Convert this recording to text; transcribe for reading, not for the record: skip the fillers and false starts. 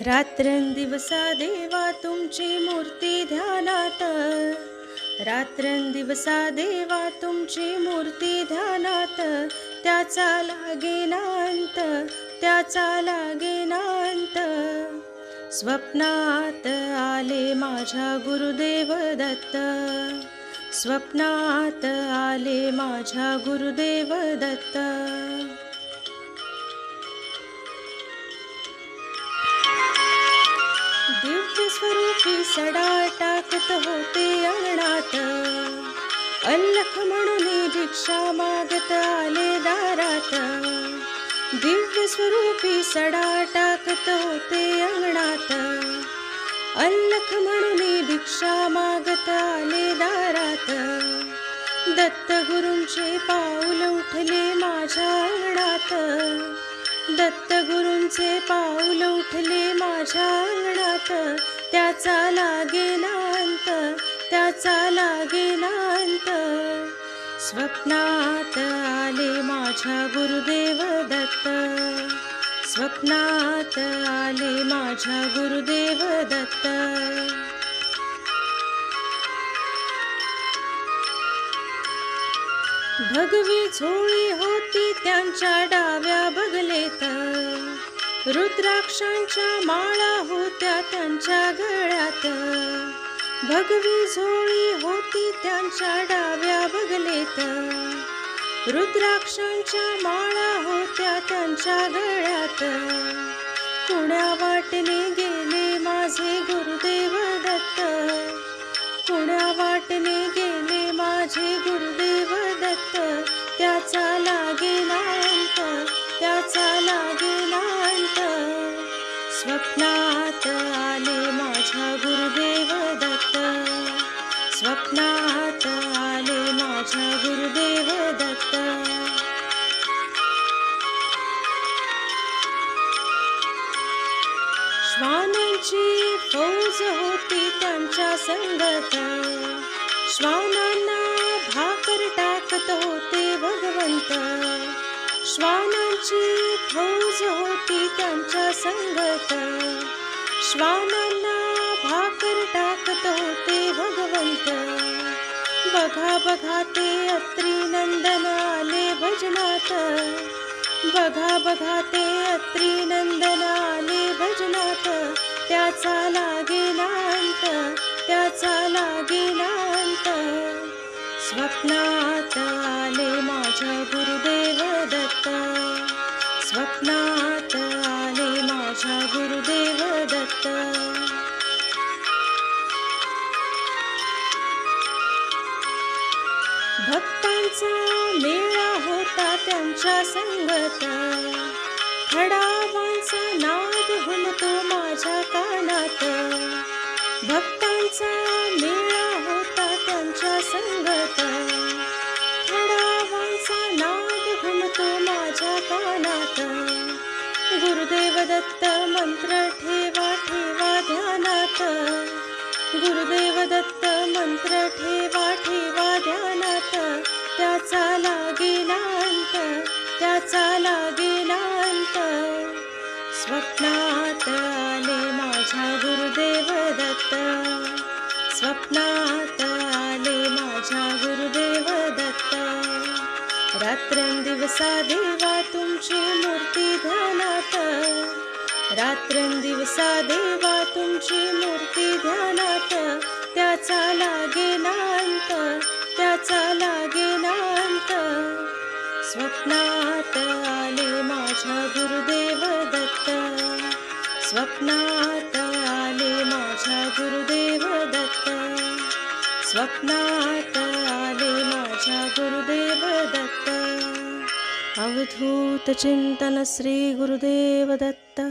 रात्रंदिवसा देवा तुमची मूर्ती ध्यानात, रात्रंदिवसा देवा तुमची मूर्ती ध्यानात, त्याचा लागेना अंत, त्याचा लागेना अंत. स्वप्नात आले माझ्या गुरुदेव दत्त, स्वप्नात आले माझ्या गुरुदेव दत्त. दिव्य स्वरूपी सडा टाकत होते अंगणात, अल्लख म्हणून भिक्षा मागत आले दारात. दिव्य स्वरूपी सडा टाकत होते अंगणात, अल्लख म्हणून भिक्षा मागत आले दारात. दत्त गुरूंचे पाऊल उठले माझ्या अंगणात, दत्त गुरूंचे पाऊल उठले माझ्या अंगणात. त्याचा लागेना अंत, त्याचा लागेना अंत. स्वप्नात आले माझ्या गुरुदेव दत्त, स्वप्नात आले माझ्या गुरुदेव दत्त. भगवी झोळी होती त्यांच्या डाव्या बगलेत, रुद्राक्षांच्या माळा होत्या त्यांच्या गळ्यात. भगवी झोळी होती त्यांच्या डाव्या बगलेत, रुद्राक्षांच्या माळा होत्या त्यांच्या गळ्यात. कुण्या वाटेने गेले माझे गुरुदेव दत्त, कुण्या वाटेने गेले माझे गुरुदेव दत्त. त्याचा लागेना अंत, त्याचा लागेना अंत. स्वप्नात आले माझ्या गुरुदेव दत्त, स्वप्नात आले माझ्या गुरुदेव दत्त. श्वानांची फौज होती त्यांच्या संगत, श्वानांना भाकर टाकत होते भगवंत. श्वानांची फौज होती त्यांच्या संगत, श्वानांना भाकर टाकत होते भगवंत. बघा बघा ते अत्री नंदन आले भजनात, बघा बघा ते अत्री नंदन आले भजनात. त्याचा लागेना अंत, त्याचा लागेना अंत. स्वप्नात आले माझ्या गुरुदेव दत्त, स्वप्नात आले माझ्या गुरुदेव दत्त. भक्तांचा मेळा होता त्यांच्या संगत, खडावांचा नाद घुमतो माझ्या कानात. भक्तांचा मेळा होता त्यांच्या संगत, खडावांचा नाद घुमतो माझ्या कानात. गुरुदेव दत्त मंत्र ठेवा ठेवा ध्यानात, गुरुदेव दत्त मंत्र ठेवा ठेवा ध्यानात. त्याचा लागेना अंत, त्याचा लागेना अंत. स्वप्नात आले माझ्या गुरुदेव दत्त, स्वप्नात आले माझ्या गुरुदेव दत्त. रात्रंदिवसा देवा तुमची मूर्ती ध्यानात, रात्रंदिवसा देवा तुमची मूर्ती ध्यानात. त्याचा लागेना अंत, त्याचा लागेना अंत. स्वप्नात आले माझ्या गुरुदेव दत्त, स्वप्नात आले माझ्या गुरुदेव दत्त, स्वप्नात आले माझ्या गुरुदेव दत्त. अवधूत चिंतन श्री गुरुदेव दत्त.